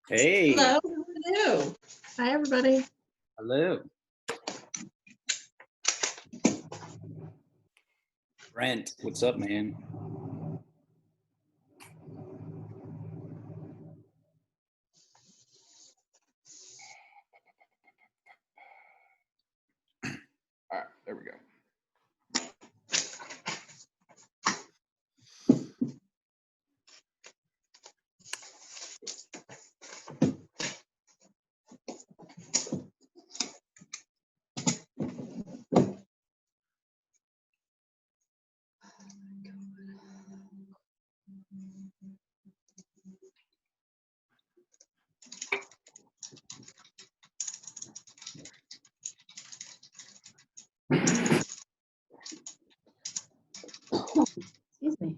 Hey. Hello. Hello. Hi, everybody. Hello. Brent, what's up, man? All right, there we go. Excuse me.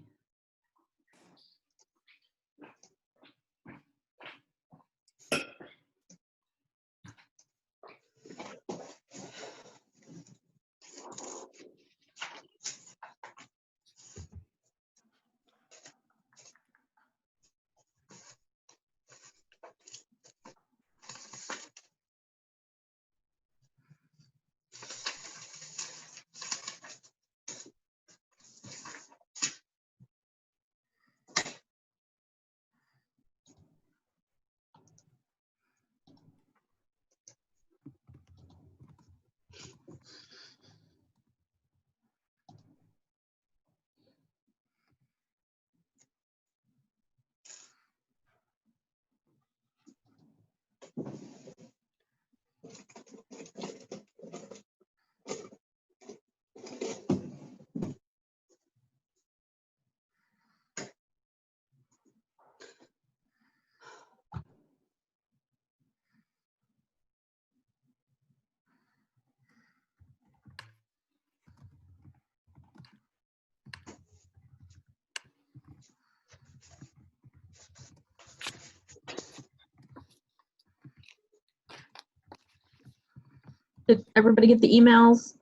Did everybody get the emails?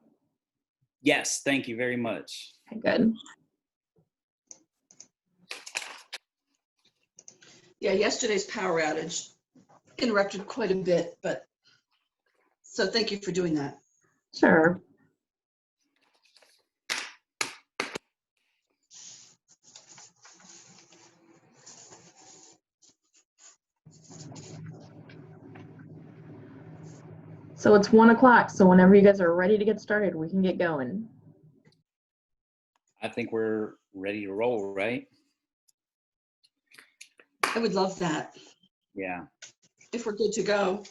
Yes, thank you very much. Okay, good. Yeah, yesterday's power outage interrupted quite a bit, but so thank you for doing that. Sure. So it's 1 o'clock. So whenever you guys are ready to get started, we can get going. I think we're ready to roll, right? I would love that Yeah. if we're good to go.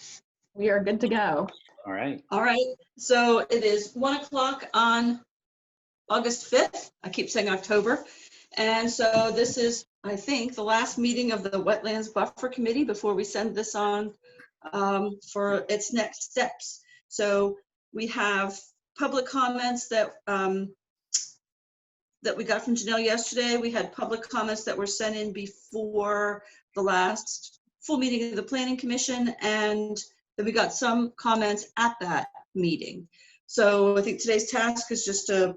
We are good to go. All right. All right. So it is 1 o'clock on August 5th. I keep saying October. And so this is, I think, the last meeting of the Wetlands Buffer Committee before we send this on for its next steps. So we have public comments that that we got from Janelle yesterday. We had public comments that were sent in before the last full meeting of the Planning Commission, and then we got some comments at that meeting. So I think today's task is just to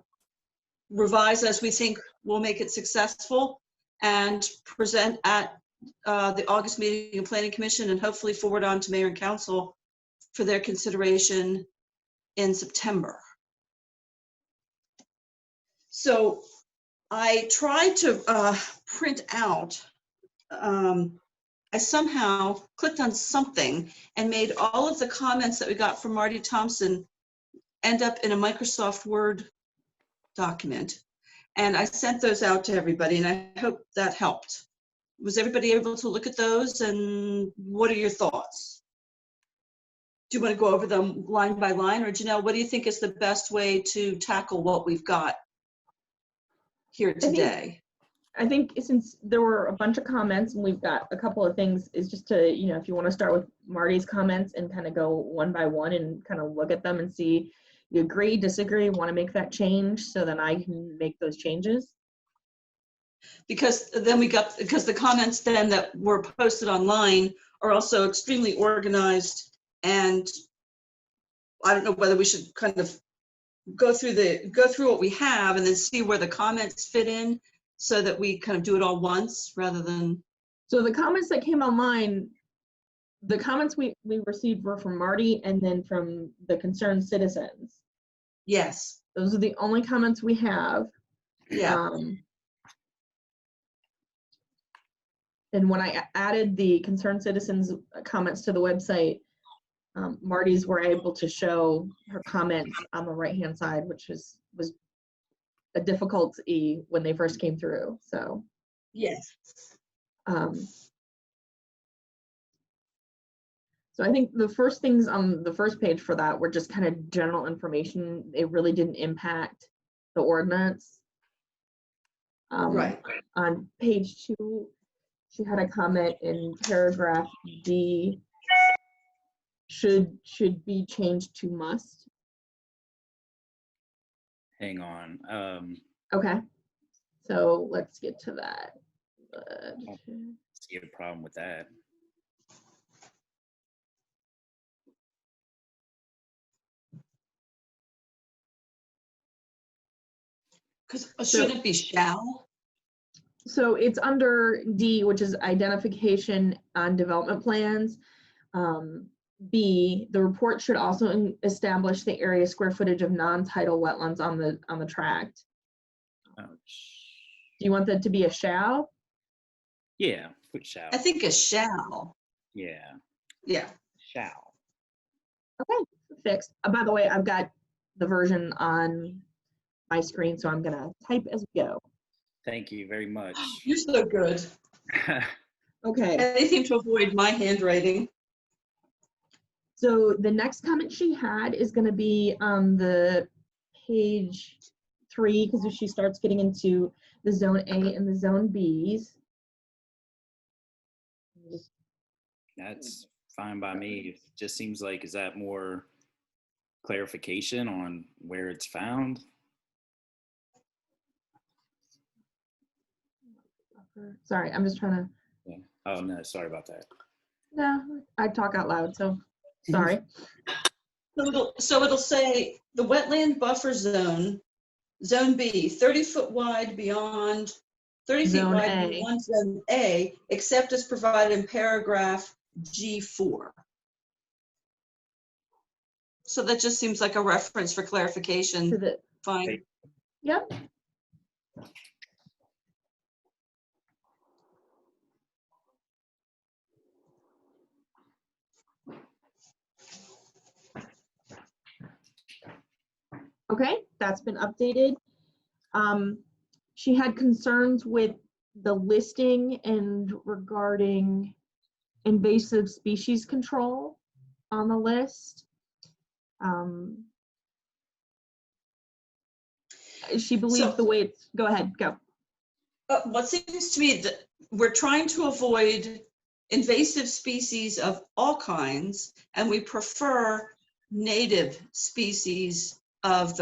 revise as we think will make it successful and present at the August meeting of Planning Commission, and hopefully forward on to Mayor and Council for their consideration in September. So I tried to print out, I somehow clicked on something and made all of the comments that we got from Marty Thompson end up in a Microsoft Word document. And I sent those out to everybody, and I hope that helped. Was everybody able to look at those, and what are your thoughts? Do you want to go over them line by line, or Janelle, what do you think is the best way to tackle what we've got here today? I think since there were a bunch of comments and we've got a couple of things, is just to, you know, if you want to start with Marty's comments and kind of go one by one and kind of look at them and see you agree, disagree, want to make that change, so then I can make those changes. Because then because the comments then that were posted online are also extremely organized, and I don't know whether we should kind of go through what we have and then see where the comments fit in, so that we kind of do it all once rather than. So the comments that came online, the comments we received were from Marty and then from the concerned citizens. Yes. Those are the only comments we have. Yeah. And when I added the concerned citizens comments to the website, Marty's were able to show her comments on the right-hand side, which was a difficulty when they first came through. So yes. So I think the first things on the first page for that were just kind of general information. It really didn't impact the ordinance. Right. On page 2, she had a comment in paragraph D, should be changed to must. Hang on. Okay, so let's get to that. See a problem with that. Because shouldn't it be shall? So it's under D, which is identification on development plans. B, the report should also establish the area square footage of non-tidal wetlands on the tract. Ouch. Do you want that to be a shall? Yeah, put shall. I think a shall. Yeah, Yeah. shall. Okay, fixed. By the way, I've got the version on my screen, so I'm gonna type as we go. Thank you very much. You're so good. Okay. Anything to avoid my handwriting. So the next comment she had is going to be on the page 3, because she starts getting into the zone A and the zone Bs. That's fine by me. It just seems like, is that more clarification on where it's found? Sorry, I'm just trying to. Yeah. Oh, no, sorry about that. No, I talk out loud, so sorry. So it'll say the wetland buffer zone, zone B, 30 foot wide beyond, 30 feet Zone wide A. beyond zone A, except as provided in paragraph G4. So that just seems like a reference for To clarification. the, Fine. yep. Okay, that's been updated. She had concerns with the listing and regarding invasive species control on the list. She believes So- the way it's, go ahead, go. What seems to me that we're trying to avoid invasive species of all kinds, and we prefer native species of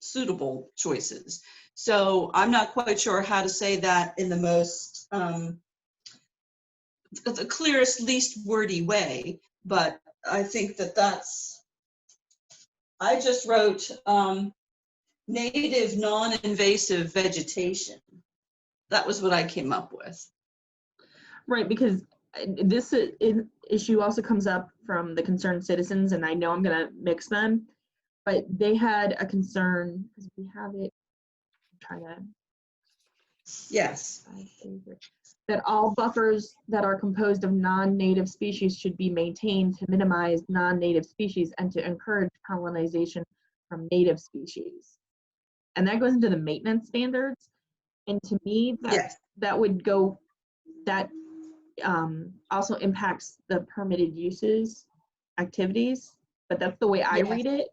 suitable choices. So I'm not quite sure how to say that in the most, the clearest, least wordy way, but I think that I just wrote native non-invasive vegetation. That was what I came up with. Right, because this issue also comes up from the concerned citizens, and I know I'm going to mix them, but they had a concern, because we have it, I'm trying to, Yes. that all buffers that are composed of non-native species should be maintained to minimize non-native species and to encourage colonization from native species. And that goes into the maintenance standards. And to me, Yes. that would go, that also impacts the permitted uses activities, but that's the way I Yes. read it.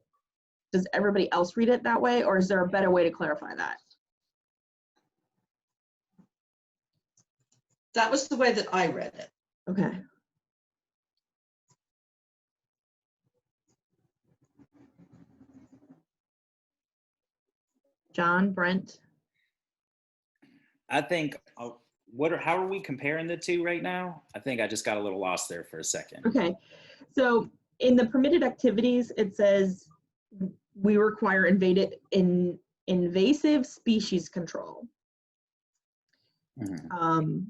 Does everybody else read it that way, or is there a better way to clarify that? That was the way that I read it. Okay. John, Brent? I think, how are we comparing the two right now? I think I just got a little lost there for a second. Okay, so in the permitted activities, it says we require invasive species control. Mhm.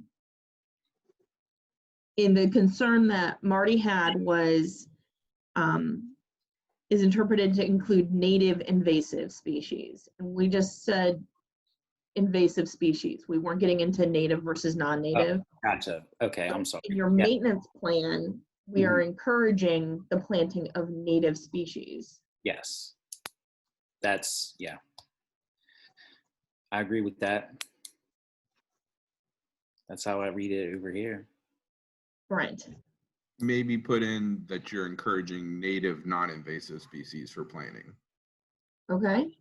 In the concern that Marty had was, is interpreted to include native invasive species. And we just said invasive species. We weren't getting into native versus non-native. Oh, gotcha. Okay, I'm sorry. In your Yeah. maintenance plan, we are encouraging the planting of native species. Yes. That's, yeah. I agree with that. That's how I read it over here. Brent? Maybe put in that you're encouraging native non-invasive species for planting. Okay.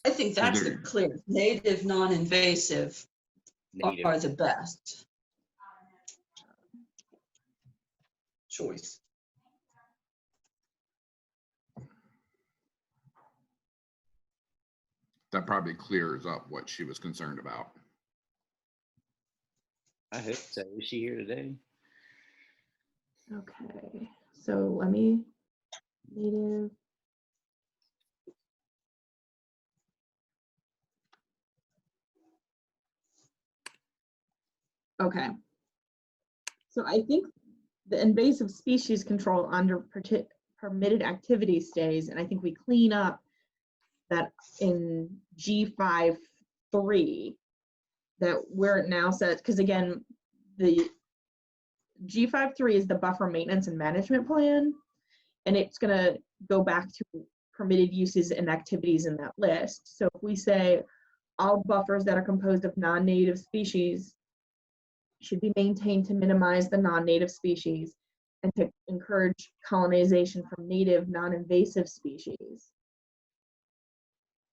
I think that's the there- clear. Native, non-invasive Native. are the best choice. That probably clears up what she was concerned about. I hope so. Is she here today? Okay. So let me, native. Okay. So I think the invasive species control under permitted activity stays, and I think we clean up that in G5.3, that where it now says, because again, the G5.3 is the buffer maintenance and management plan, and it's going to go back to permitted uses and activities in that list. So if we say all buffers that are composed of non-native species should be maintained to minimize the non-native species and to encourage colonization from native non-invasive species.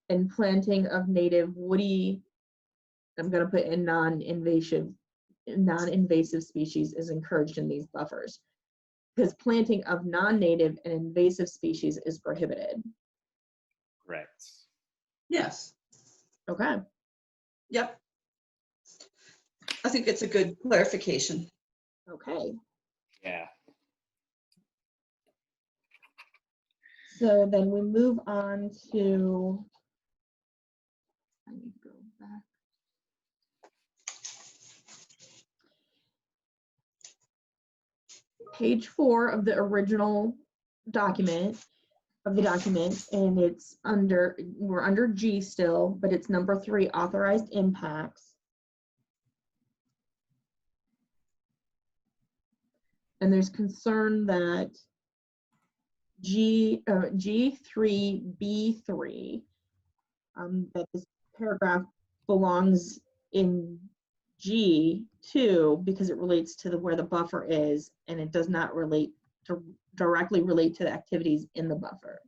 And planting of native woody, I'm going to put in non-invasive species is encouraged in these buffers, because planting of non-native and invasive species is prohibited. Correct. Yes. Okay. Yep. I think it's a good clarification. Okay. Yeah. So then we move on to, let me go back. Page 4 of the original document, and it's under, we're under G still, but it's number 3, authorized impacts. And there's concern that G3B3, that this paragraph belongs in G2 because it relates to where the buffer is, and it does not directly relate to the activities in the buffer.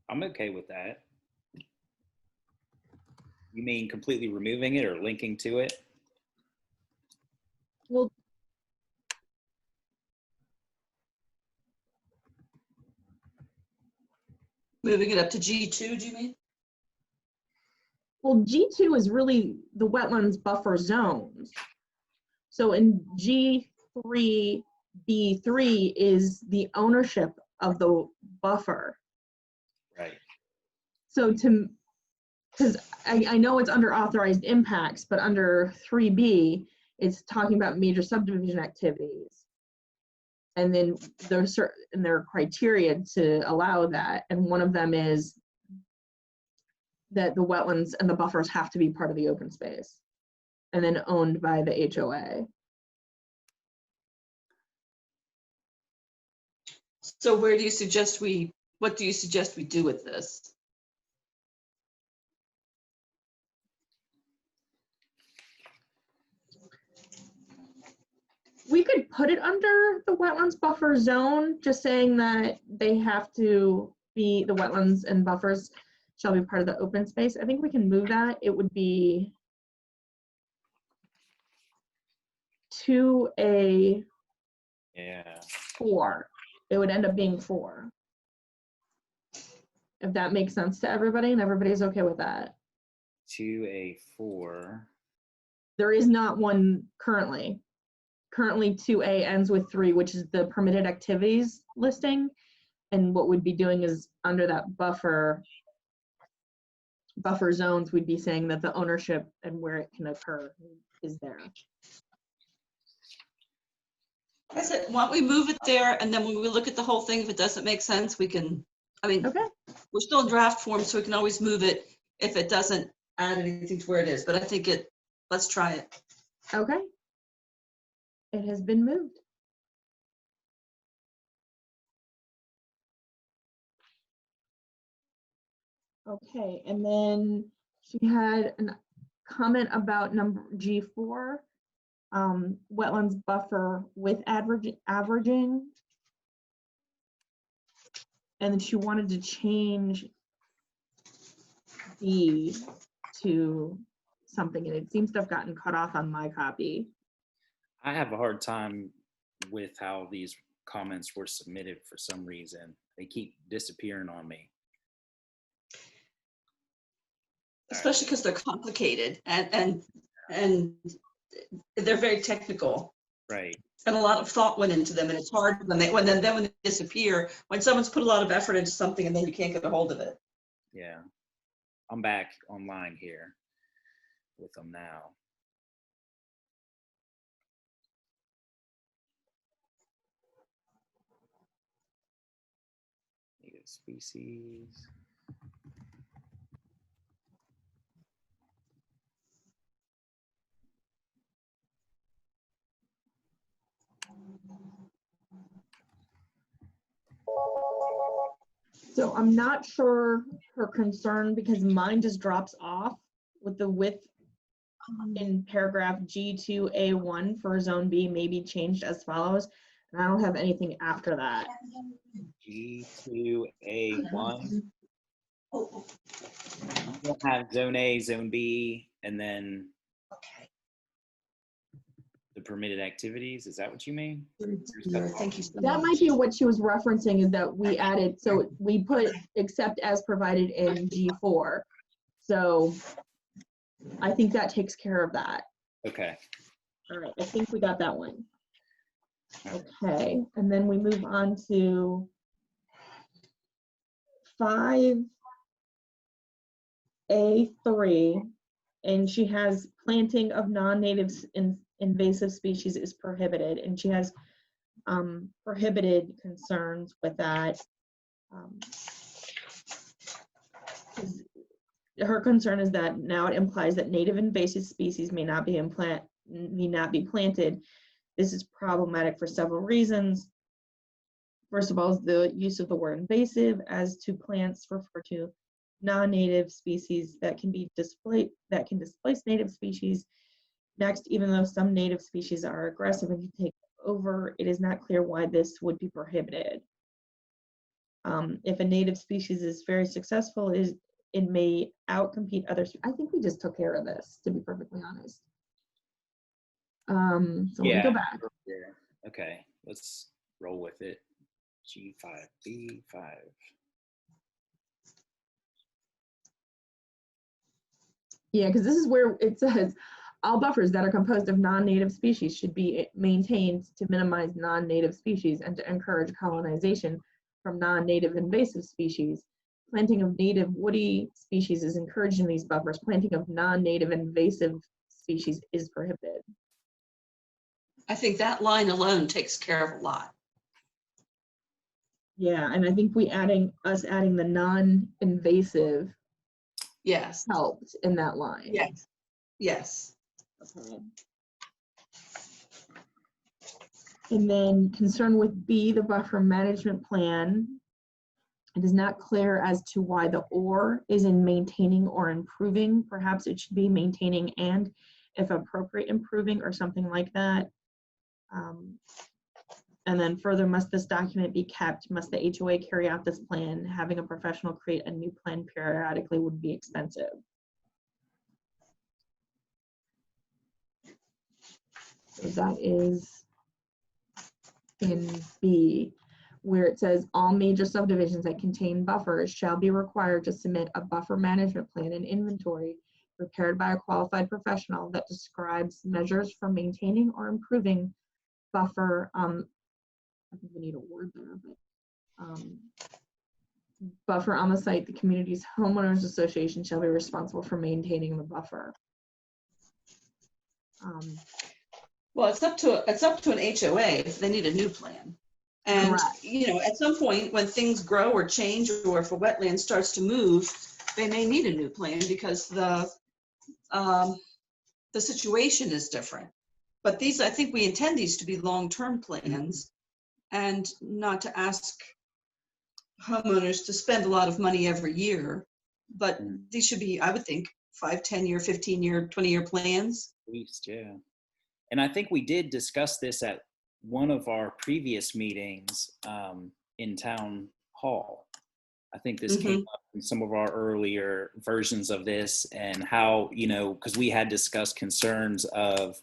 I'm okay with that. You mean completely removing it or linking to it? Well, Moving it up to G2, do you mean? Well, G2 is really the wetlands buffer zones. So in G3, B3 is the ownership of the buffer. Right. So because I know it's under authorized impacts, but under 3B, it's talking about major subdivision activities. And then there's certain, there are criteria to allow that. And one of them is that the wetlands and the buffers have to be part of the open space and then owned by the HOA. So where do you suggest what do you suggest we do with this? We could put it under the wetlands buffer zone, just saying that they have to be, the wetlands and buffers shall be part of the open space. I think we can move that. It would be 2A4. Yeah. It would end up being 4. If that makes sense to everybody and everybody's okay with that. 2A4. There is not one currently. Currently 2A ends with 3, which is the permitted activities listing. And what we'd be doing is under that buffer zones, we'd be saying that the ownership and where it can occur is there. I said, why don't we move it there, and then when we look at the whole thing, if it doesn't make sense, we can, I mean, Okay. we're still in draft form, so we can always move it if it doesn't add anything to where it is, but I think let's try it. Okay. It has been moved. Okay, and then she had a comment about number G4, wetlands buffer with averaging. And then she wanted to change D to something, and it seems to have gotten cut off on my copy. I have a hard time with how these comments were submitted for some reason. They keep disappearing on me. Especially because they're complicated and they're very technical. Right. And a lot of thought went into them, and it's hard when they disappear, when someone's put a lot of effort into something and then you can't get a hold of it. Yeah. I'm back online here with them now. Native species. So I'm not sure her concern, because mine just drops off with the width in paragraph G2A1 for zone B may be changed as follows. And I don't have anything after that. G2A1. You don't have zone A, zone B, and then Okay. the permitted activities. Is that what you mean? Thank you so That much. might be what she was referencing, is that we added, so we put except as provided in G4. So I think that takes care of that. Okay. All right, I think we got that one. Okay, and then we move on to 5A3, and she has planting of non-native invasive species is prohibited, and she has prohibited concerns with that. Her concern is that now it implies that native invasive species may not be planted. This is problematic for several reasons. First of all, is the use of the word invasive as to plants refer to non-native species that can displace native species. Next, even though some native species are aggressive and can take over, it is not clear why this would be prohibited. If a native species is very successful, it may outcompete others. I think we just took care of this, to be perfectly honest. So let me go back. Yeah. Okay, let's roll with it. G5B5. Yeah, because this is where it says all buffers that are composed of non-native species should be maintained to minimize non-native species and to encourage colonization from non-native invasive species. Planting of native woody species is encouraged in these buffers. Planting of non-native invasive species is prohibited. I think that line alone takes care of a lot. Yeah, and I think adding the non-invasive Yes, helped in that line. yes, yes. Okay. And then concern with B, the buffer management plan. It is not clear as to why the or is in maintaining or improving. Perhaps it should be maintaining and, if appropriate, improving or something like that. And then further, must this document be kept? Must the HOA carry out this plan? Having a professional create a new plan periodically would be expensive. So that is in B, where it says all major subdivisions that contain buffers shall be required to submit a buffer management plan and inventory prepared by a qualified professional that describes measures for maintaining or improving buffer. I think we need a word there, but buffer on the site. The community's homeowners association shall be responsible for maintaining the buffer. Well, it's up to an HOA if they need a new plan. And, Correct. you know, at some point when things grow or change, or if a wetland starts to move, they may need a new plan because the situation is different. But these, I think we intend these to be long-term plans and not to ask homeowners to spend a lot of money every year. But these should be, I would think, 5, 10-year, 15-year, 20-year plans. At least, yeah. And I think we did discuss this at one of our previous meetings in town hall. I think this came up in some of our earlier versions of this, and how, you know, because we had discussed concerns of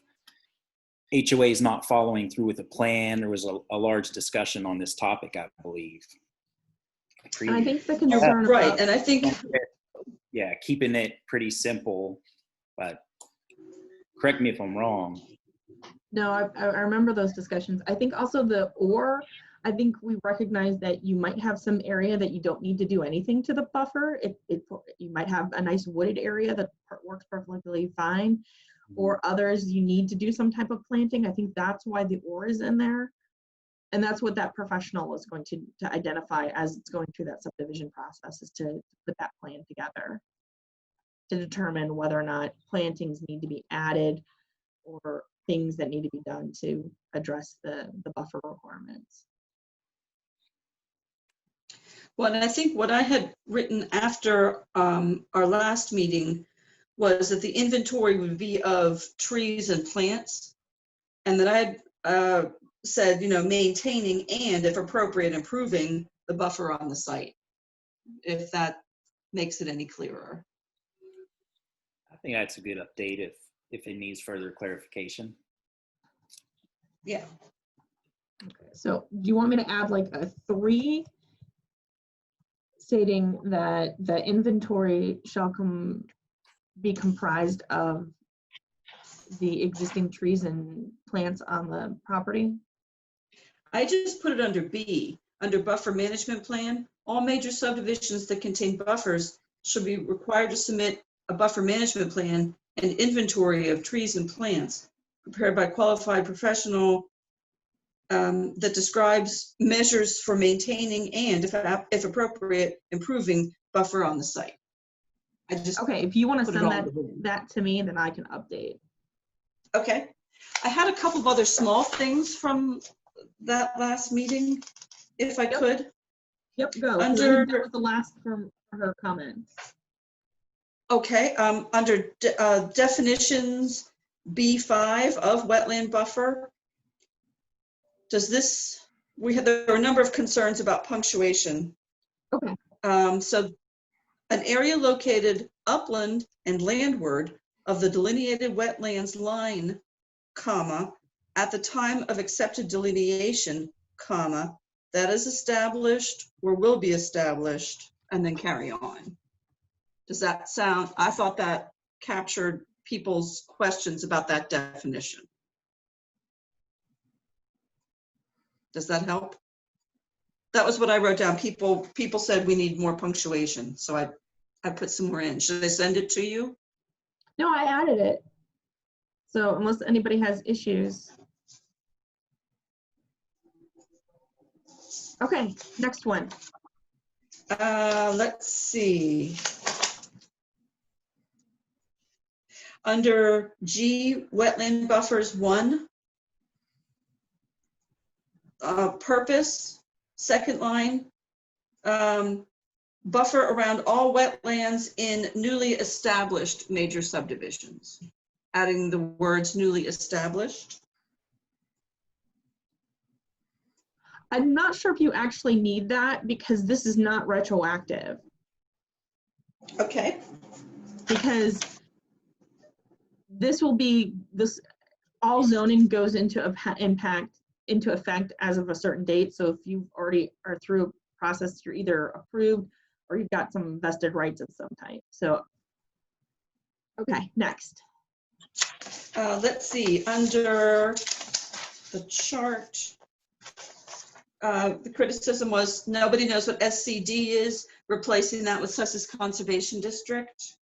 HOAs not following through with a plan. There was a large discussion on this topic, I believe. And I think the concern right, about, and I think, yeah, keeping it pretty simple, but correct me if I'm wrong. no, I remember those discussions. I think also I think we recognize that you might have some area that you don't need to do anything to the buffer. You might have a nice wooded area that works perfectly fine, or others you need to do some type of planting. I think that's why the or is in there. And that's what that professional is going to identify as it's going through that subdivision process, is to put that plan together to determine whether or not plantings need to be added or things that need to be done to address the buffer requirements. well, and I think what I had written after our last meeting was that the inventory would be of trees and plants, and that I had said, you know, maintaining and, if appropriate, improving the buffer on the site, if that makes it any clearer. I think that's a good update if it needs further clarification. Yeah. Okay, so do you want me to add like a 3 stating that the inventory shall be comprised of the existing trees and plants on the property? I just put it under B, under buffer management plan. All major subdivisions that contain buffers should be required to submit a buffer management plan and inventory of trees and plants prepared by qualified professional that describes measures for maintaining and, if appropriate, improving buffer on the site. I just Okay, if you want to put it send all that to me, then I can update. Okay. I had a couple of other small things from that last meeting, if I could. Yep, go. 'Cause I Under- think that was the last from her comments. Okay, under definitions B5 of wetland buffer, there are a number of concerns about punctuation. Okay. So an area located upland and landward of the delineated wetlands line, comma, at the time of accepted delineation, comma, that is established or will be established, and then carry on. Does that sound, I thought that captured people's questions about that definition. Does that help? That was what I wrote down. People said we need more punctuation, so I put some more in. Should I send it to you? No, I added it. So unless anybody has issues. Okay, next one. Let's see. Under G, wetland buffers 1, purpose, second line, buffer around all wetlands in newly established major subdivisions. Adding the words newly established. I'm not sure if you actually need that because this is not retroactive. Okay. Because this will be, all zoning goes into effect as of a certain date. So if you already are through a process, you're either approved or you've got some vested rights of some type. So, okay, next. Let's see, under the chart, the criticism was nobody knows what SCD is, replacing that with Sussex Conservation District.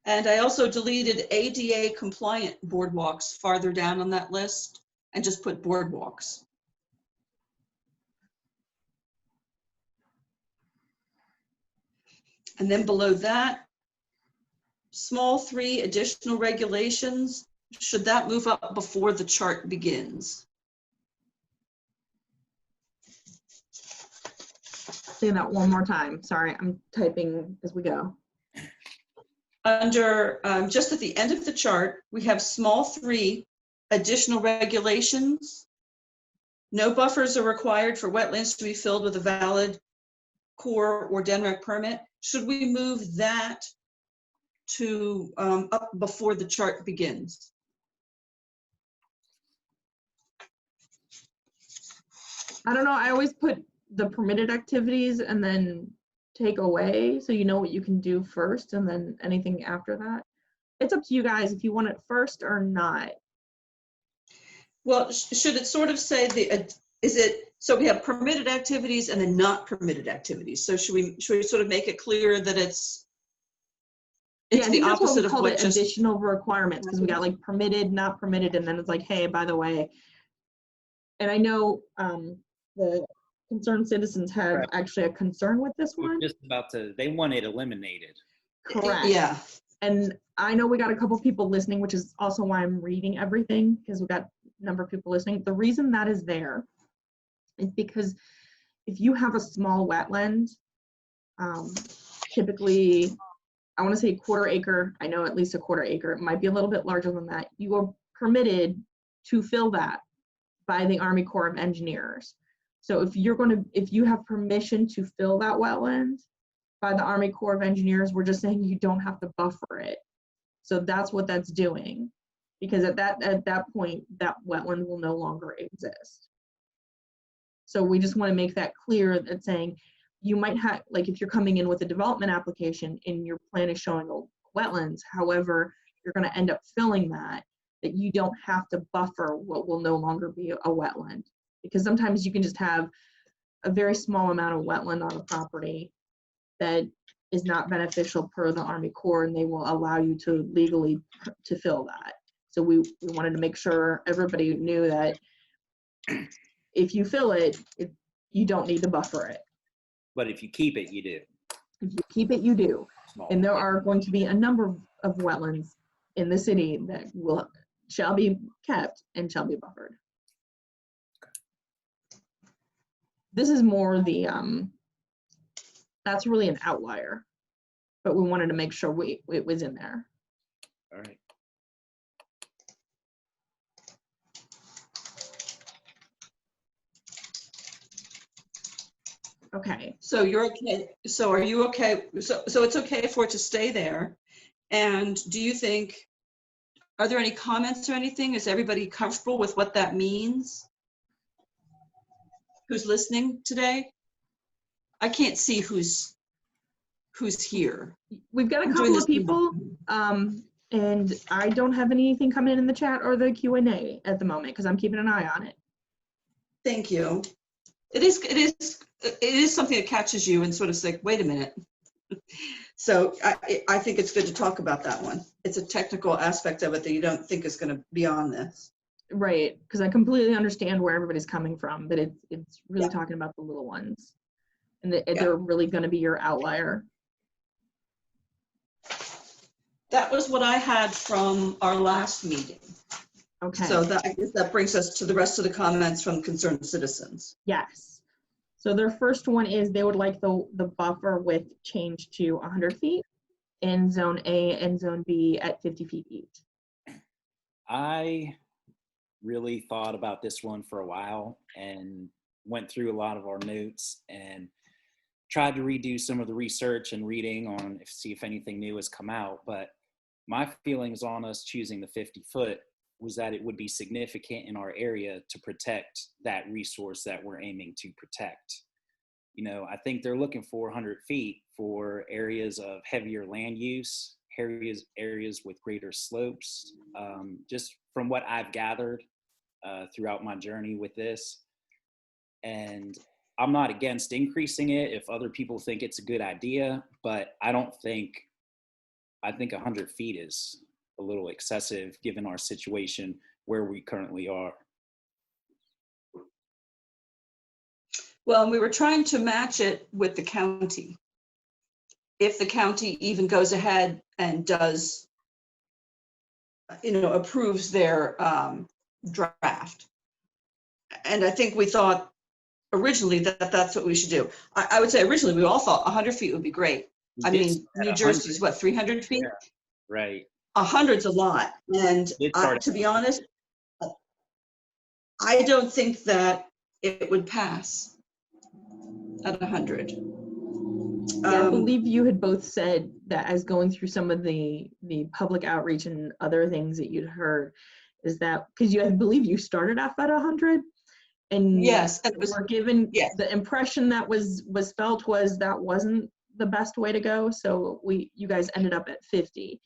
And I also deleted ADA compliant boardwalks farther down on that list and just put boardwalks. And then below that, small 3 additional regulations. Should that move up before the chart begins? Say that one more time. Sorry, I'm typing as we go. Under, just at the end of the chart, we have small 3 additional regulations. No buffers are required for wetlands to be filled with a valid Corps or DNREC permit. Should we move that to up before the chart begins? I don't know, I always put the permitted activities and then take away so you know what you can do first and then anything after that. It's up to you guys if you want it first or not. Well, should it sort of say is it, so we have permitted activities and then not permitted activities. So should we sort of make it clear that it's Yeah, I think the that's what opposite we of call what it, just, additional requirements, because we got like permitted, not permitted, and then it's like, hey, by the way. And I know the concerned citizens have Right. actually a concern with this We're one. just about to, they want it eliminated. Correct. yeah. And I know we got a couple people listening, which is also why I'm reading everything, because we got a number of people listening. The reason that is there is because if you have a small wetland, typically, I want to say 1/4 acre, I know at least a 1/4 acre, it might be a little bit larger than that. You are permitted to fill that by the Army Corps of Engineers. So if you have permission to fill that wetland by the Army Corps of Engineers, we're just saying you don't have to buffer it. So that's what that's doing, because at that point, that wetland will no longer exist. So we just want to make that clear, that saying you might have, like if you're coming in with a development application and your plan is showing wetlands, however, you're going to end up filling that you don't have to buffer what will no longer be a wetland. Because sometimes you can just have a very small amount of wetland on a property that is not beneficial per the Army Corps, and they will allow you to legally to fill that. So we wanted to make sure everybody knew that if you fill it, you don't need to buffer it. But if you keep it, you do. If you keep it, you do. Small. And there are going to be a number of wetlands in the city that shall be kept and shall be buffered. This is more the, that's really an outlier, but we wanted to make sure it was in there. All right. Okay. So you're okay. So are you okay? So it's okay for it to stay there. And do you think, are there any comments or anything? Is everybody comfortable with what that means? Who's listening today? I can't see who's. who's here. We've got a I'm doing couple this of people, and I don't have anything coming in the chat or the Q&A at the moment because I'm keeping an eye on it. Thank you. It is something that catches you and sort of like, wait a minute. So I think it's good to talk about that one. It's a technical aspect of it that you don't think is going to be on this. Right, because I completely understand where everybody's coming from, but it's really talking about the little ones, and they're really going to be your outlier. That was what I had from our last meeting. Okay. So I guess that brings us to the rest of the comments from concerned citizens. Yes. So their first one is they would like the buffer width changed to 100 feet in Zone A and Zone B at 50 feet each. I really thought about this one for a while and went through a lot of our notes and tried to redo some of the research and reading on see if anything new has come out. But my feelings on us choosing the 50-foot was that it would be significant in our area to protect that resource that we're aiming to protect. You know, I think they're looking for 100 feet for areas of heavier land use, areas with greater slopes. Just from what I've gathered throughout my journey with this. And I'm not against increasing it if other people think it's a good idea, but I think 100 feet is a little excessive given our situation where we currently are. Well, we were trying to match it with the county. If the county even goes ahead and does, approves their draft. And I think we thought originally that's what we should do. I would say originally we all thought 100 feet would be great. I mean, New Jersey's what, 300 feet? Yeah, right. 100's a lot. And to be honest, I don't think that it would pass at 100. Yeah, I believe you had both said that as going through some of the public outreach and other things that you'd heard, is that because I believe you started off at 100, and yes, it was, were given yes. The impression that was felt was that wasn't the best way to go. So you guys ended up at 50.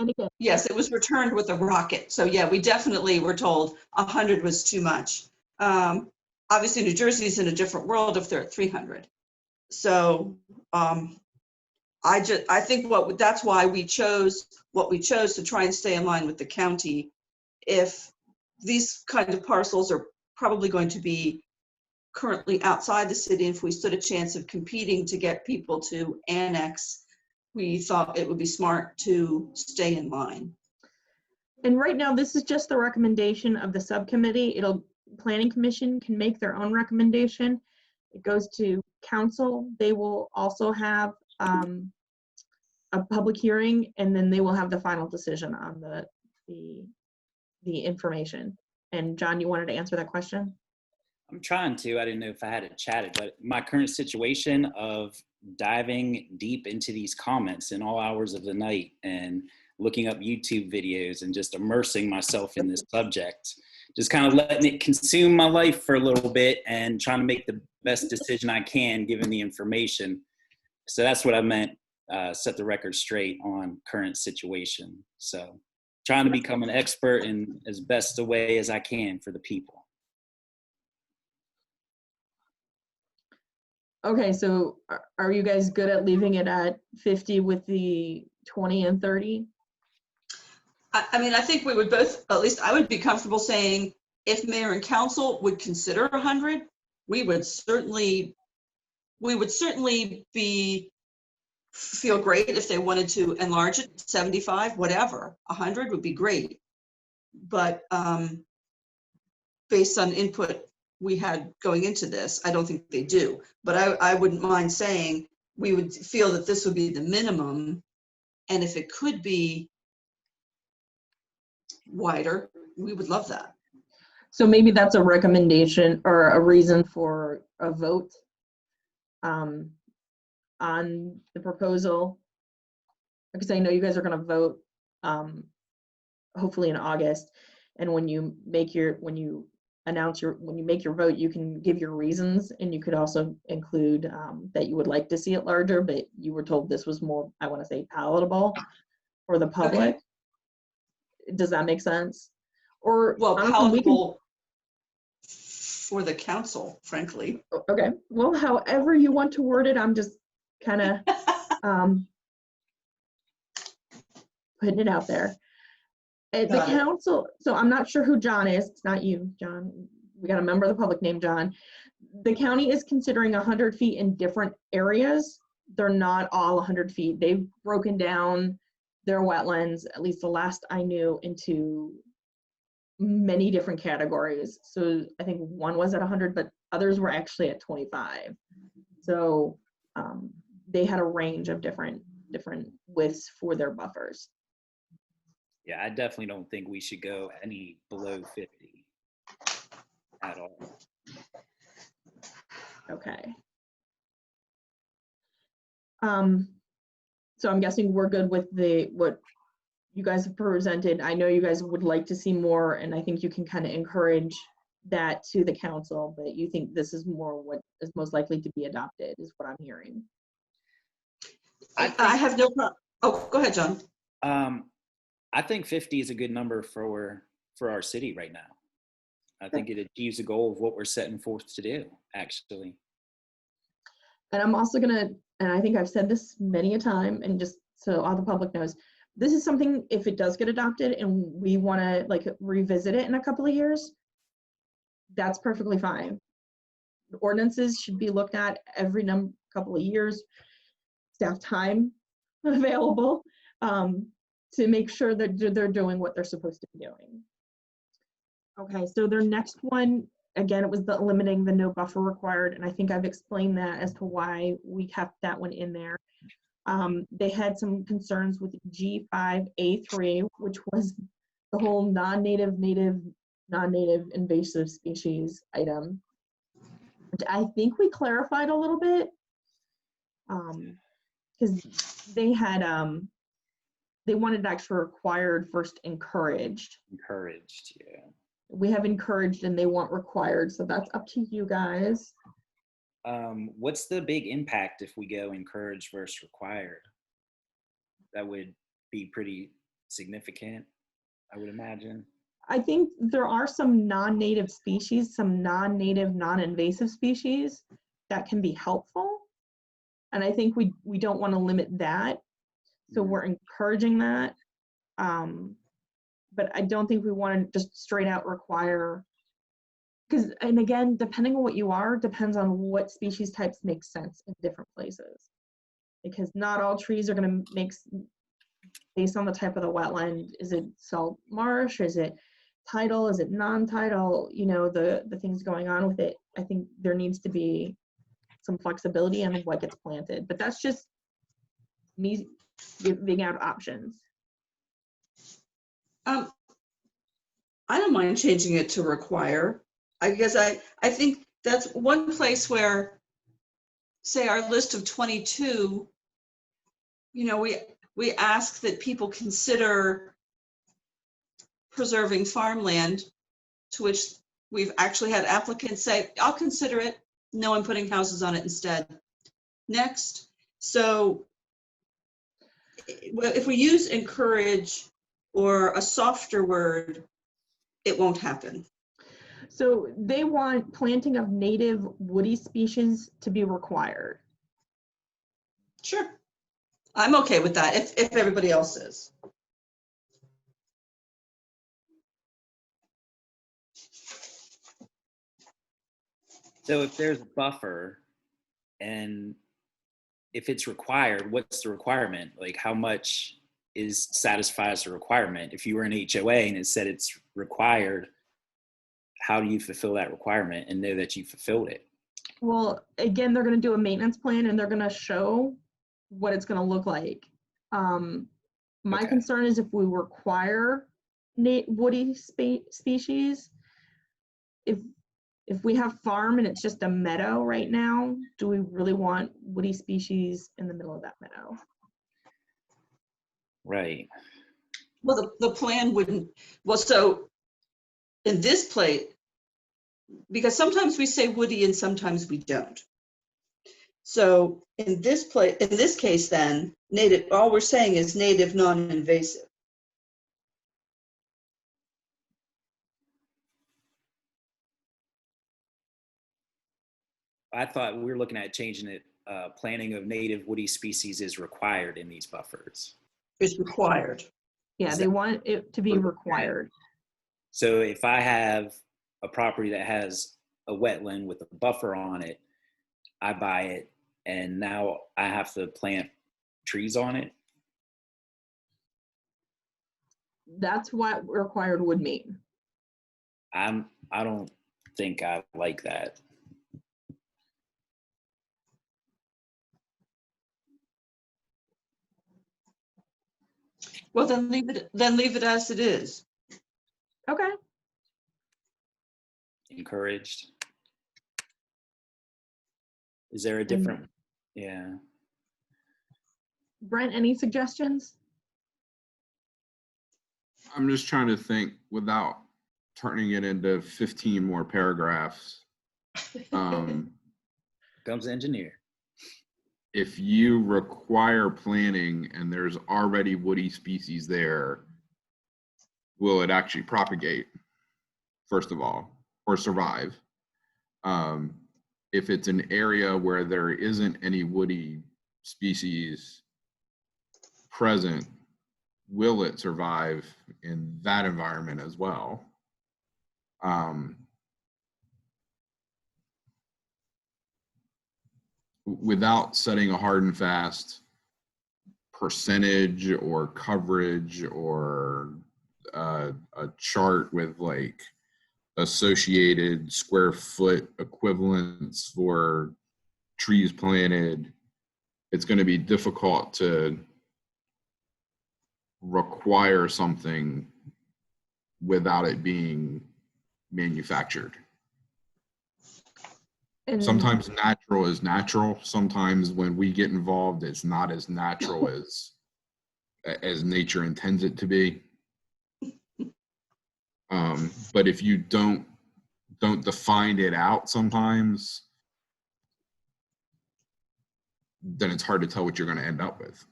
And again, yes, it was returned with a rocket. So yeah, we definitely were told 100 was too much. Obviously, New Jersey's in a different world if they're at 300. So I think that's why we chose what we chose, to try and stay in line with the county. If these kind of parcels are probably going to be currently outside the city, if we stood a chance of competing to get people to annex, we thought it would be smart to stay in line. And right now, this is just the recommendation of the subcommittee. Planning Commission can make their own recommendation. It goes to council. They will also have a public hearing, and then they will have the final decision on the information. And John, you wanted to answer that question? I'm trying to. I didn't know if I had it chatted, but my current situation of diving deep into these comments in all hours of the night and looking up YouTube videos and just immersing myself in this subject, just kind of letting it consume my life for a little bit and trying to make the best decision I can given the information. So that's what I meant, set the record straight on current situation. So trying to become an expert in as best a way as I can for the people. Okay, so are you guys good at leaving it at 50 with the 20 and 30? I mean, I think we would both, at least I would be comfortable saying, if mayor and council would consider 100, we would certainly feel great if they wanted to enlarge it, 75, whatever. 100 would be great. But based on input we had going into this, I don't think they do. But I wouldn't mind saying we would feel that this would be the minimum. And if it could be wider, we would love that. So maybe that's a recommendation or a reason for a vote on the proposal, because I know you guys are going to vote hopefully in August, and when you announce when you make your vote, you can give your reasons, and you could also include that you would like to see it larger, but you were told this was more, I want to say, palatable for the public. Okay. Does that make sense? Or Well, honestly, we can, palatable for the council, frankly. okay, well, however you want to word it, I'm just kind of putting it out there. The Got it. council, so I'm not sure who John is. It's not you, John. We got a member of the public named John. The county is considering 100 feet in different areas. They're not all 100 feet. They've broken down their wetlands, at least the last I knew, into many different categories. So I think one was at 100, but others were actually at 25. So they had a range of different widths for their buffers. Yeah, I definitely don't think we should go any below 50 at all. Okay. So I'm guessing we're good with what you guys have presented. I know you guys would like to see more, and I think you can kind of encourage that to the council, but you think this is more what is most likely to be adopted, is what I'm hearing. I have no problem. Oh, go ahead, John. I think 50 is a good number for our city right now. I think it achieves the goal of what we're setting forth to do, actually. And I'm also gonna, and I think I've said this many a time, and just so all the public knows, this is something, if it does get adopted and we wanna like revisit it in a couple of years, that's perfectly fine. Ordinances should be looked at every couple of years, staff time available, to make sure that they're doing what they're supposed to be doing. Okay, so their next one, again, it was the limiting the no buffer required, and I think I've explained that as to why we kept that one in there. They had some concerns with G5A3, which was the whole non-native, native, non-native invasive species item, which I think we clarified a little bit, because they had they wanted actually required first encouraged. Encouraged, yeah. We have encouraged and they want required, so that's up to you guys. What's the big impact if we go encouraged versus required? That would be pretty significant, I would imagine. I think there are some non-native species, some non-native, non-invasive species that can be helpful. And I think we don't want to limit that. So we're encouraging that. But I don't think we want to just straight out require, because, and again, depending on what you are, depends on what species types make sense in different places. Because not all trees are going to make, based on the type of the wetland, is it salt marsh, is it tidal, is it non-tidal, you know, the things going on with it. I think there needs to be some flexibility in what gets planted, but that's just me giving out options. I don't mind changing it to require. I guess I think that's one place where, say, our list of 22, you know, we ask that people consider preserving farmland, to which we've actually had applicants say, I'll consider it. No, I'm putting houses on it instead. Next. So if we use encourage or a softer word, it won't happen. So they want planting of native woody species to be required. Sure. I'm okay with that if everybody else is. So if there's a buffer and if it's required, what's the requirement? Like how much satisfies the requirement? If you were an HOA and it said it's required, how do you fulfill that requirement and know that you fulfilled it? Well, again, they're going to do a maintenance plan and they're going to show what it's going to look like. My concern is if we require woody species, if we have farm and it's just a meadow right now, do we really want woody species in the middle of that meadow? Right. Well, the plan wouldn't, well, so in this place, because sometimes we say woody and sometimes we don't. So in this case, then native, all we're saying is native non-invasive. I thought we were looking at changing it. Planting of native woody species is required in these buffers. It's required. Yeah, Is they that- want it to be required. So if I have a property that has a wetland with a buffer on it, I buy it, and now I have to plant trees on it. That's what required would mean. I don't think I like that. Well, then leave it as it is. Okay. Encouraged. Is there a different? Yeah. Brent, any suggestions? I'm just trying to think without turning it into 15 more paragraphs. Comes the engineer. If you require planting and there's already woody species there, will it actually propagate, first of all, or survive? If it's an area where there isn't any woody species present, will it survive in that environment as well? Without setting a hard and fast percentage or coverage or a chart with like associated square foot equivalents for trees planted, it's going to be difficult to require something without it being manufactured. And Sometimes natural is natural. Sometimes when we get involved, it's not as natural as nature intends it to be. But if you don't define it out sometimes, then it's hard to tell what you're going to end up with.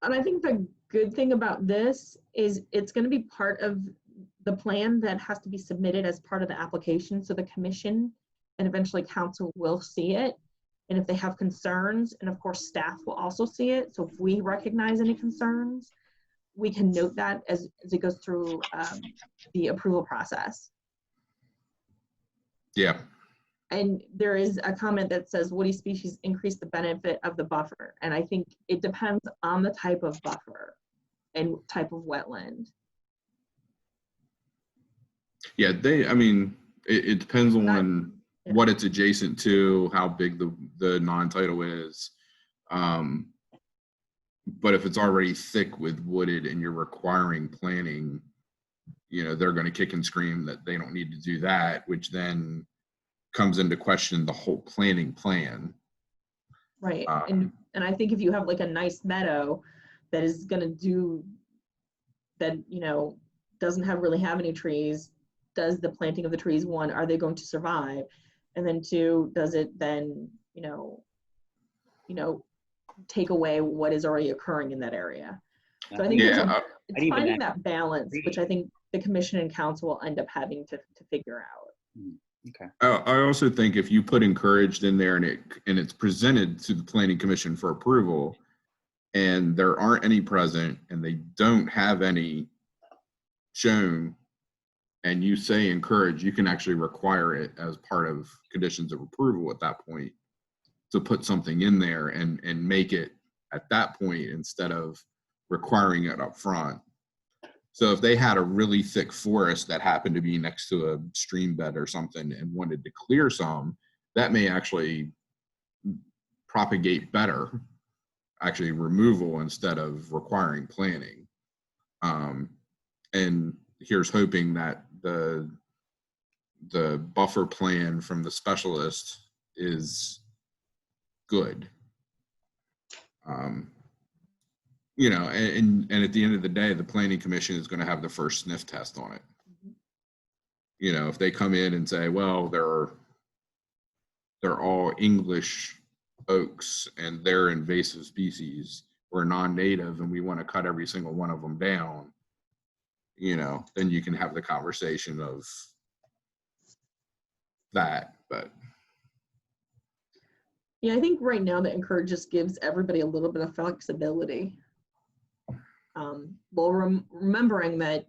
And I think the good thing about this is it's going to be part of the plan that has to be submitted as part of the application. So the commission and eventually council will see it. And if they have concerns, and of course staff will also see it. So if we recognize any concerns, we can note that as it goes through the approval process. Yeah. And there is a comment that says woody species increase the benefit of the buffer. And I think it depends on the type of buffer and type of wetland. Yeah, it depends on what it's adjacent to, how big the non-title is. But if it's already thick with wooded and you're requiring planting, they're going to kick and scream that they don't need to do that, which then comes into question the whole planting plan. Right. And I think if you have like a nice meadow that is going to do that, doesn't really have any trees, does the planting of the trees, one, are they going to survive? And then two, does it then, take away what is already occurring in that area? So I think it's finding that balance, which I think the commission and council will end up having to figure out. Okay. I also think if you put encouraged in there and it's presented to the planning commission for approval and there aren't any present and they don't have any shown, and you say encourage, you can actually require it as part of conditions of approval at that point to put something in there and make it at that point instead of requiring it up front. So if they had a really thick forest that happened to be next to a stream bed or something and wanted to clear some, that may actually propagate better, actually removal instead of requiring planting. And here's hoping that the buffer plan from the specialist is good. And at the end of the day, the planning commission is going to have the first sniff test on it. You know, if they come in and say, well, they're all English oaks and they're invasive species, we're non-native and we want to cut every single one of them down, you know, then you can have the conversation of that. But Yeah, I think right now the encourage just gives everybody a little bit of flexibility. Well, remembering that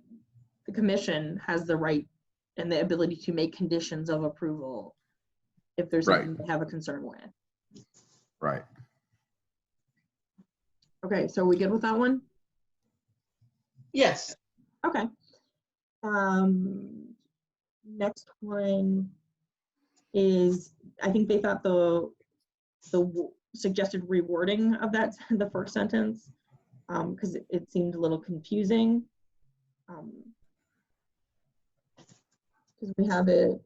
the commission has the right and the ability to make conditions of approval if there's something they have a concern with. right. Okay, so are we good with that one? Yes. Okay. Next one is, I think they thought the suggested rewording of that, the first sentence, because it seemed a little confusing. Because we have it.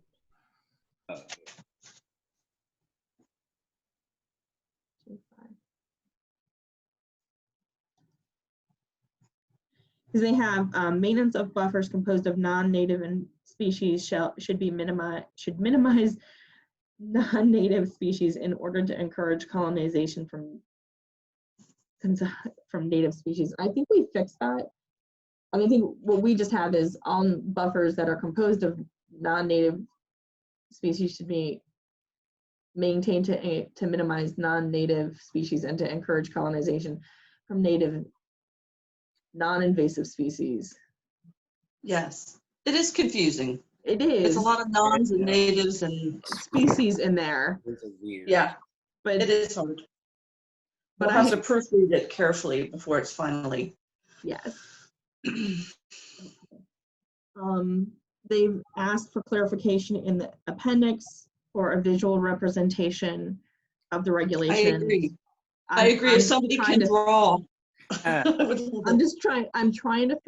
Because they have maintenance of buffers composed of non-native and species should minimize non-native species in order to encourage colonization from native species. I think we fixed that. I mean, I think what we just have is all buffers that are composed of non-native species should be maintained to minimize non-native species and to encourage colonization from native non-invasive species. Yes, it is confusing. It is. It's a lot of nons and natives and species in there. yeah, but it is hard. But we'll have to proofread it carefully before it's finally. Yes. They've asked for clarification in the appendix or a visual representation of the regulation. I agree. I agree. If somebody can draw. I'm trying to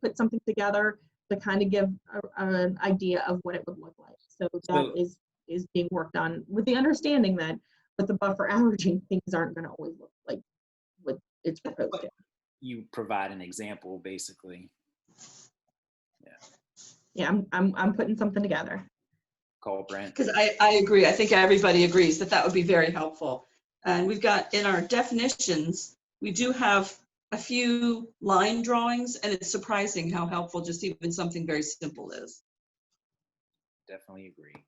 put something together to kind of give an idea of what it would look like. So that is being worked on with the understanding that with the buffer averaging, things aren't going to always look like what it's proposed to. You provide an example, basically. Yeah, I'm putting something together. Call Brent. Because I agree. I think everybody agrees that that would be very helpful. And we've got in our definitions, we do have a few line drawings, and it's surprising how helpful just even something very simple is. Definitely agree.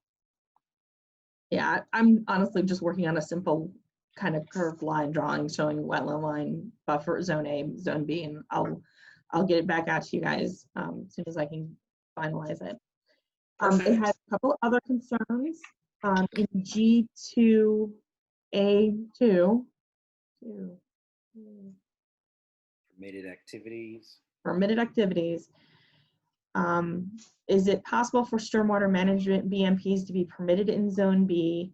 Yeah, I'm honestly just working on a simple kind of curved line drawing showing wetland line, buffer, zone A, zone B, and I'll get it back out to you guys as soon as I can finalize it. They had a couple other concerns in G2A2. Permitted activities. Permitted activities. Is it possible for stormwater management BMPs to be permitted in Zone B?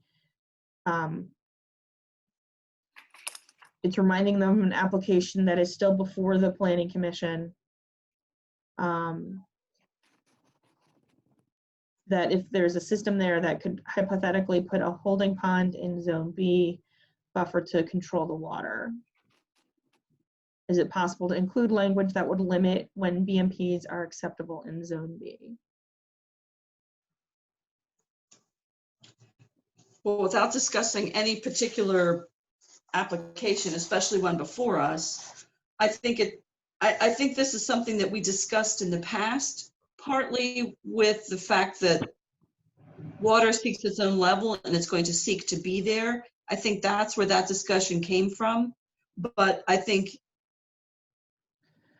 It's reminding them of an application that is still before the Planning Commission. That if there's a system there that could hypothetically put a holding pond in Zone B buffer to control the water. Is it possible to include language that would limit when BMPs are acceptable in Zone B? Well, without discussing any particular application, especially one before us, I think this is something that we discussed in the past, partly with the fact that water seeks its own level and it's going to seek to be there. I think that's where that discussion came from. But I think,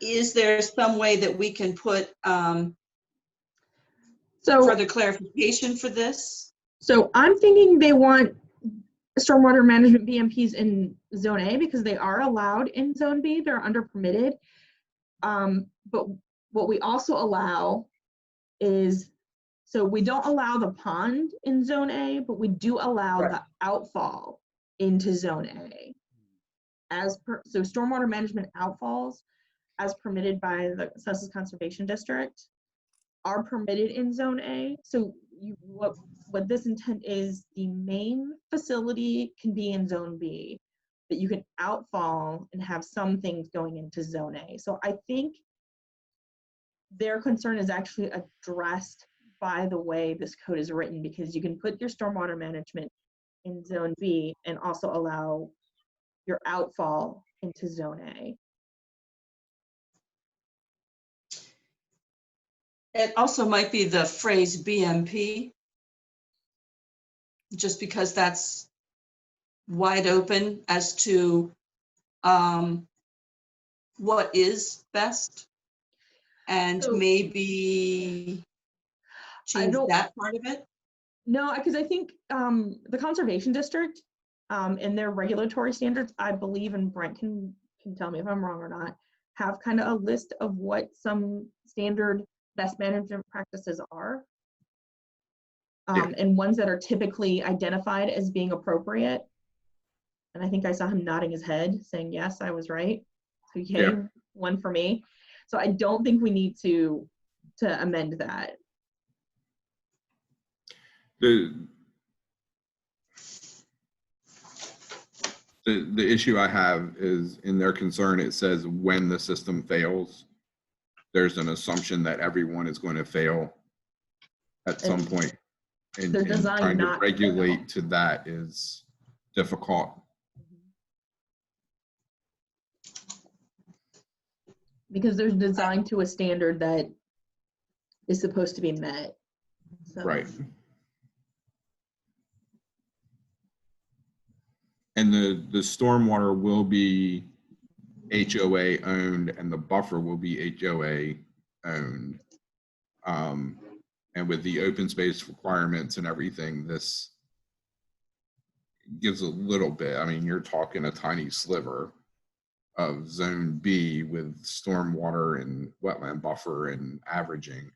is there some way that we can put further clarification for this? So I'm thinking they want stormwater management BMPs in Zone A because they are allowed in Zone B. They're under permitted. But what we also allow is, so we don't allow the pond in Zone A, but we do allow the outfall into Zone A. So stormwater management outfalls, as permitted by the Census Conservation District, are permitted in Zone A. So what this intent is, the main facility can be in Zone B, but you can outfall and have some things going into Zone A. So I think their concern is actually addressed by the way this code is written, because you can put your stormwater management in zone B and also allow your outfall into zone A. It also might be the phrase BMP, just because that's wide open as to what is best, and So- maybe change that part of it. No, because I think the conservation district and their regulatory standards, I believe, and Brent can tell me if I'm wrong or not, have kind of a list of what some standard best management practices are. And ones that are typically identified as being appropriate. And I think I saw him nodding his head saying, yes, I was right. So yay, one for me. So I don't think we need to amend that. The issue I have is in their concern, it says when the system fails, there's an assumption that everyone is going to fail at some point. And They're designed trying to not to regulate fail. to that is difficult. Because they're designed to a standard that is supposed to be met. So. Right. And the stormwater will be HOA owned and the buffer will be HOA owned. And with the open space requirements and everything, this gives a little bit. I mean, you're talking a tiny sliver of zone B with stormwater and wetland buffer and averaging.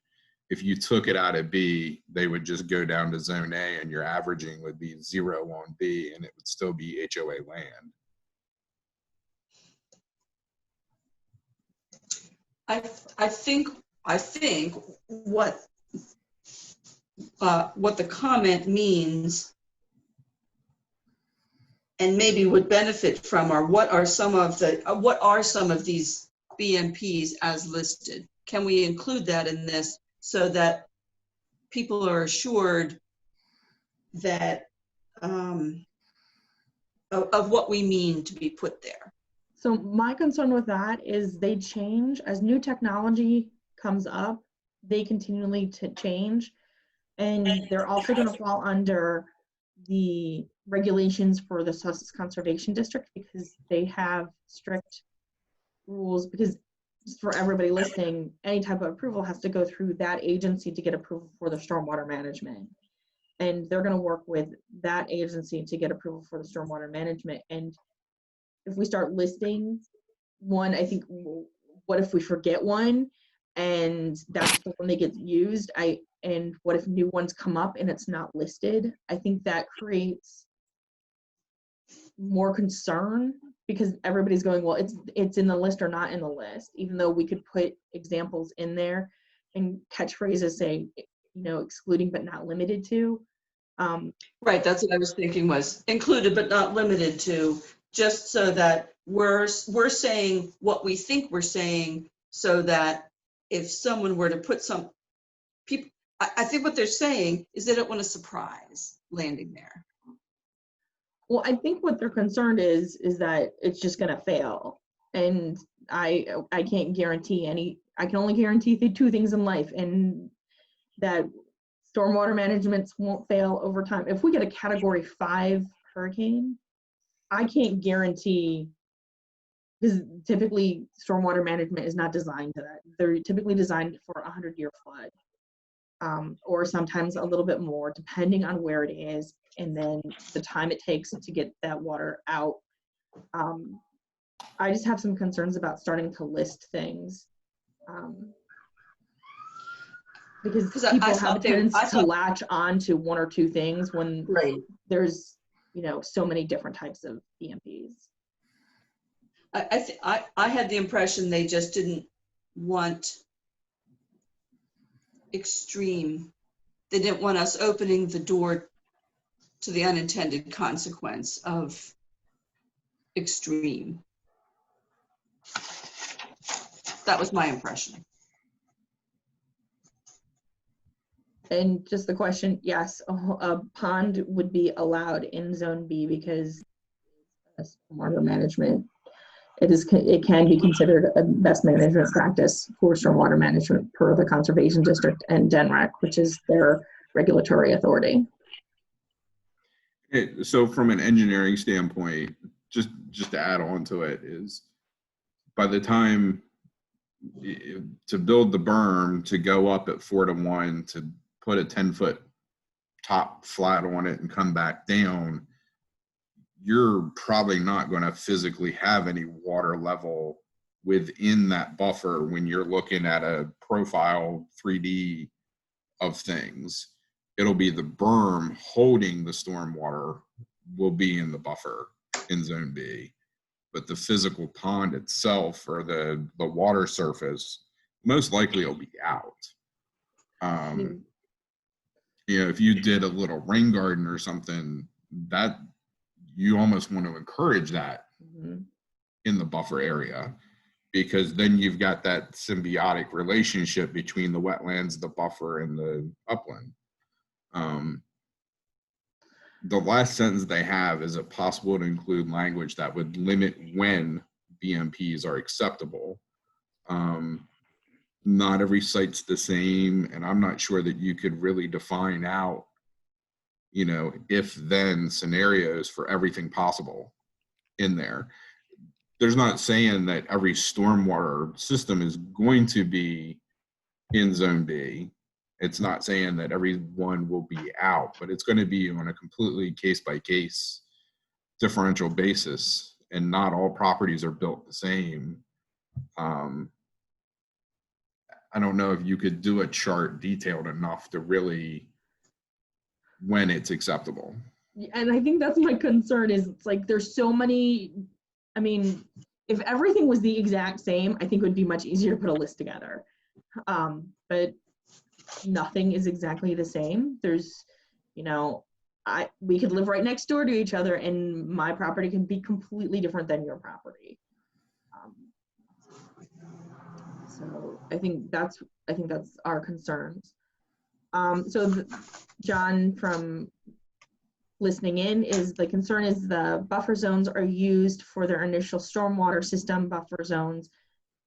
If you took it out of B, they would just go down to zone A and your averaging would be 0 on B and it would still be HOA land. I think what the comment means, and maybe would benefit from, are what are some of these BMPs as listed? Can we include that in this so that people are assured that of what we mean to be put there? So my concern with that is they change as new technology comes up. They continually change, and they're also going to fall under the regulations for the Sussex Conservation District because they have strict rules. Because just for everybody listening, any type of approval has to go through that agency to get approval for the stormwater management, and they're going to work with that agency to get approval for the stormwater management. And if we start listing one, I think, what if we forget one and that's the one that gets used? And what if new ones come up and it's not listed? I think that creates more concern because everybody's going, well, it's in the list or not in the list, even though we could put examples in there and catchphrases say, excluding but not limited to. Right, that's what I was thinking, was included but not limited to, just so that we're saying what we think we're saying, so that if someone were to put some people, I think what they're saying is they don't want a surprise landing there. Well, I think what they're concerned is that it's just going to fail, and I can't guarantee I can only guarantee two things in life, and that stormwater management won't fail over time. If we get a Category 5 hurricane, I can't guarantee, because typically stormwater management is not designed to that. They're typically designed for a 100-year flood, or sometimes a little bit more, depending on where it is, and then the time it takes to get that water out. I just have some concerns about starting to list things. Because people have a tendency to latch on to one or two things when there's so many different types of BMPs. I had the impression they just didn't want extreme. They didn't want us opening the door to the unintended consequence of extreme. That was my impression. And just the question, yes, a pond would be allowed in Zone B because stormwater management, it can be considered a best management practice for stormwater management per the Conservation District and DNREC, which is their regulatory authority. So from an engineering standpoint, just to add on to it, is by the time to build the berm, to go up at 4:1, to put a 10-foot top flat on it and come back down, you're probably not going to physically have any water level within that buffer when you're looking at a profile 3D of things. It'll be the berm holding the stormwater will be in the buffer in Zone B, but the physical pond itself or the water surface most likely will be out. You know, if you did a little rain garden or something, that you almost want to encourage that in the buffer area, because then you've got that symbiotic relationship between the wetlands, the buffer, and the upland. The last sentence they have is it possible to include language that would limit when BMPs are acceptable. Not every site's the same, and I'm not sure that you could really define out, you know, if then scenarios for everything possible in there. There's not saying that every stormwater system is going to be in Zone B. It's not saying that everyone will be out, but it's going to be on a completely case-by-case differential basis, and not all properties are built the same. I don't know if you could do a chart detailed enough to really when it's acceptable. And I think that's my concern is it's like there's so many, I mean, if everything was the exact same, I think it would be much easier to put a list together. But nothing is exactly the same. There's, you know, we could live right next door to each other and my property can be completely different than your property. So I think that's our concerns. So John, from listening in, is the concern is the buffer zones are used for their initial stormwater system. Buffer zones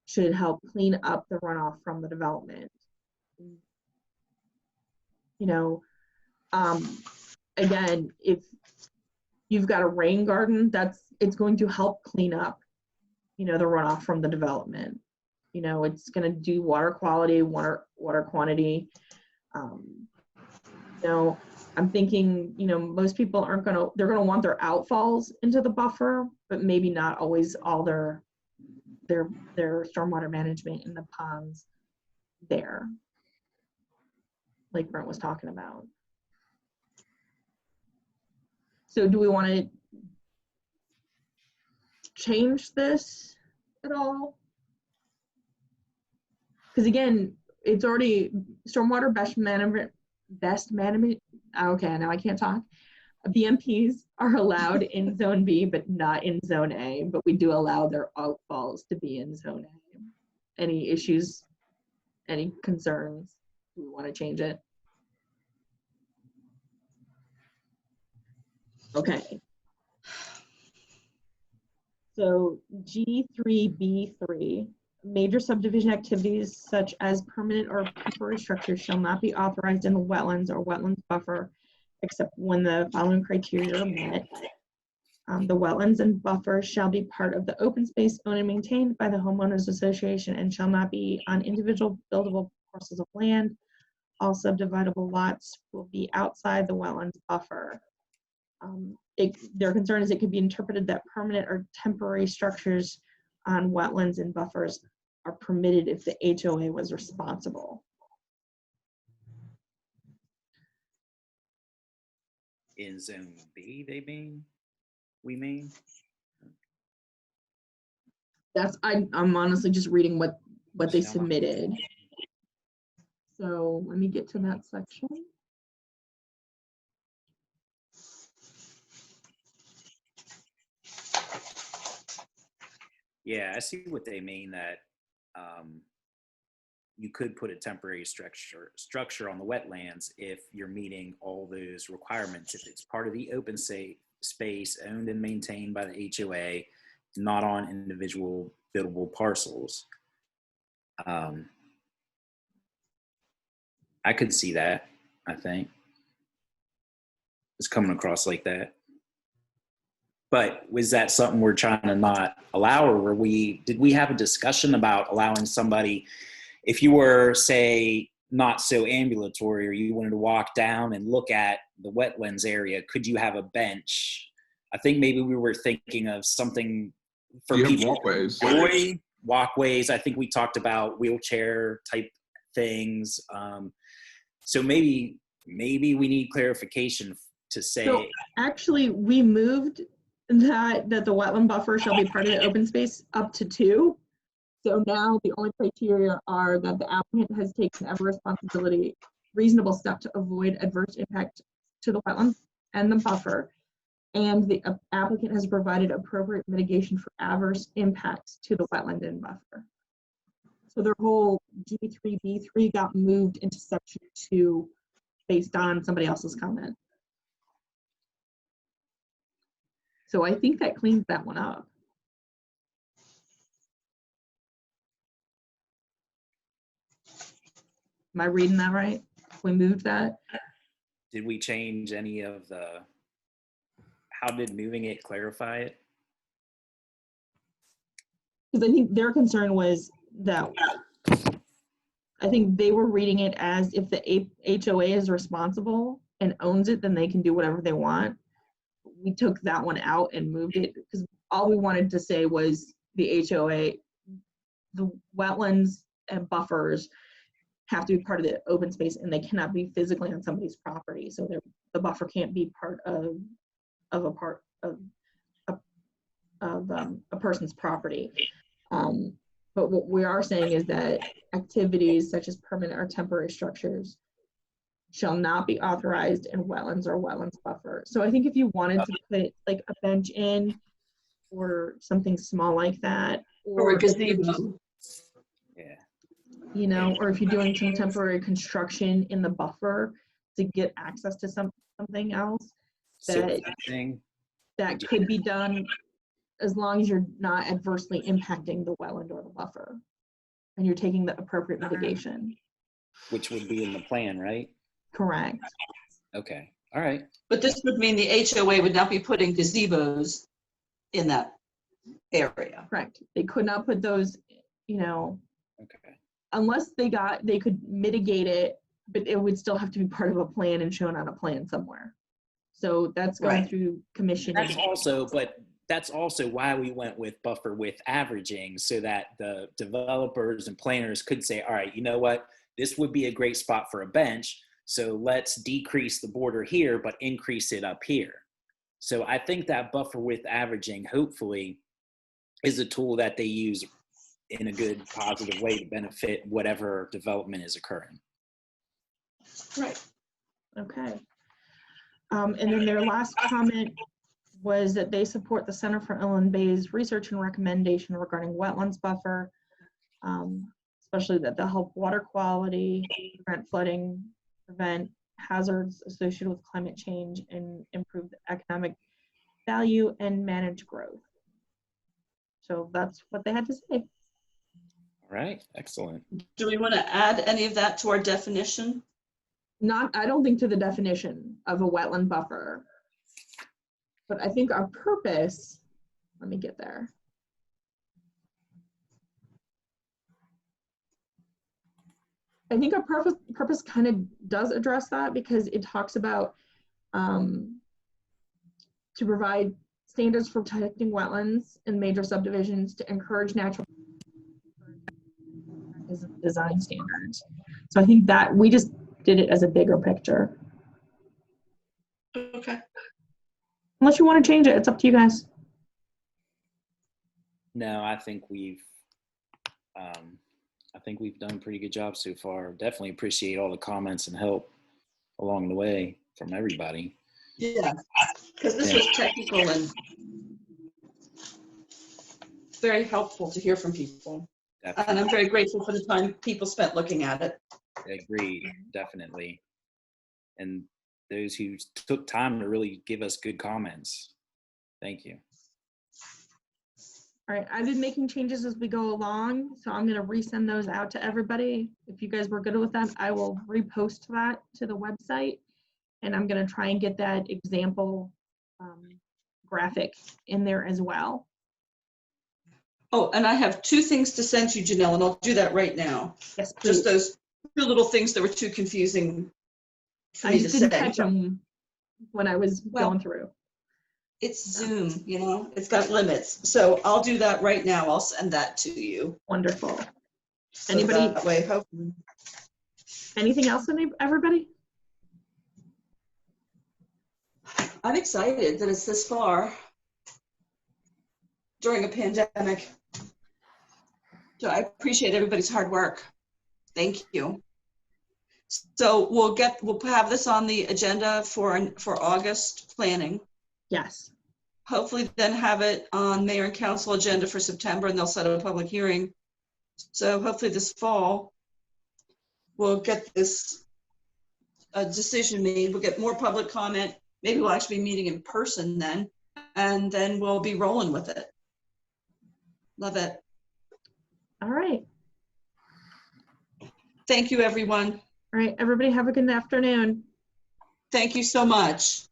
should help clean up the runoff from the development. You know, again, if you've got a rain garden, it's going to help clean up, you know, the runoff from the development. You know, it's going to do water quality, water quantity. You know, I'm thinking, you know, most people they're going to want their outfalls into the buffer, but maybe not always all their stormwater management in the ponds there, like Brent was talking about. So do we want to change this at all? Because again, it's already stormwater best management. Okay, now I can't talk. BMPs are allowed in Zone B, but not in Zone A. But we do allow their outfalls to be in Zone A. Any issues? Any concerns? Do we want to change it? Okay. So G3B3. Major subdivision activities such as permanent or temporary structures shall not be authorized in the wetlands or wetlands buffer except when the following criteria are met. The wetlands and buffers shall be part of the open space owned and maintained by the homeowners association and shall not be on individual buildable parcels of land. All subdividable lots will be outside the wetlands buffer. Their concern is it could be interpreted that permanent or temporary structures on wetlands and buffers are permitted if the HOA was responsible. In Zone B, we mean? I'm honestly just reading what they submitted. So let me get to that section. Yeah, I see what they mean, that you could put a temporary structure on the wetlands if you're meeting all those requirements. If it's part of the open space owned and maintained by the HOA, not on individual buildable parcels. I could see that, I think. It's coming across like that. But was that something we're trying to not allow, or did we have a discussion about allowing somebody, if you were, say, not so ambulatory, or you wanted to walk down and look at the wetlands area, could you have a bench? I think maybe we were thinking of something for people. Walkways. Walkways. I think we talked about wheelchair type things. So maybe we need clarification to say. So actually, we moved that the wetland buffer shall be part of the open space up to 2. So now the only criteria are that the applicant has taken every reasonable step to avoid adverse impact to the wetland and the buffer, and the applicant has provided appropriate mitigation for adverse impacts to the wetland and buffer. So their whole D3, B3 got moved into section 2 based on somebody else's comment. So I think that cleans that one up. Am I reading that right? We moved that? Did we change any of how did moving it clarify it? Because I think their concern was that, I think they were reading it as if the HOA is responsible and owns it, then they can do whatever they want. We took that one out and moved it because all we wanted to say was the HOA, the wetlands and buffers have to be part of the open space, and they cannot be physically on somebody's property. So the buffer can't be part of a person's property. But what we are saying is that activities such as permanent or temporary structures shall not be authorized in wetlands or wetlands buffer. So I think if you wanted to put like a bench in or something small like that, Or a gazebo. Yeah. You know, or if you're doing some temporary construction in the buffer to get access to something else, that could be done as long as you're not adversely impacting the wetland or the buffer, and you're taking the appropriate mitigation. Which would be in the plan, right? Correct. Okay. All right. But this would mean the HOA would not be putting gazebos in that area. Correct. They could not put those, you know, Okay. unless they could mitigate it, but it would still have to be part of a plan and shown on a plan somewhere. So that's going Right. through commission. That's also why we went with buffer width averaging, so that the developers and planners could say, all right, you know what, this would be a great spot for a bench, so let's decrease the border here, but increase it up here. So I think that buffer width averaging, hopefully, is a tool that they use in a good, positive way to benefit whatever development is occurring. Right. Okay. And then their last comment was that they support the Center for Inland Bay's research and recommendation regarding wetlands buffer, especially that they'll help water quality, prevent flooding, prevent hazards associated with climate change, and improve the economic value and manage growth. So that's what they had to say. All right, excellent. Do we want to add any of that to our definition? I don't think to the definition of a wetland buffer, but I think our purpose, let me get there. I think our purpose kind of does address that, because it talks about to provide standards for protecting wetlands in major subdivisions, to encourage natural design standards. So I think that we just did it as a bigger picture. Okay. Unless you want to change it, it's up to you guys. No, I think we've done a pretty good job so far. Definitely appreciate all the comments and help along the way from everybody. Yeah, because this was technical and very helpful to hear from people. And I'm very grateful for the time people spent looking at it. Agreed, definitely. And those who took time to really give us good comments. Thank you. All right, I've been making changes as we go along, so I'm gonna resend those out to everybody. If you guys were good with that, I will repost that to the website. And I'm gonna try and get that example graphic in there as well. Oh, and I have 2 things to send you, Janelle, and I'll do that right now. Yes, please. Just those 2 little things that were too confusing for I me to just didn't say. catch them when I was Well, going through. It's Zoom, you know, it's got limits. So I'll do that right now. I'll send that to you. Wonderful. So Anybody- that way, hopefully. Anything else, everybody? I'm excited that it's this far during a pandemic. So I appreciate everybody's hard work. Thank you. So we'll have this on the agenda for August planning. Yes. Hopefully then have it on mayor and council agenda for September, and they'll set up a public hearing. So hopefully this fall, we'll get this decision made. We'll get more public comment. Maybe we'll actually be meeting in person then, and then we'll be rolling with it. Love it. All right. Thank you, everyone. All right, everybody have a good afternoon. Thank you so much.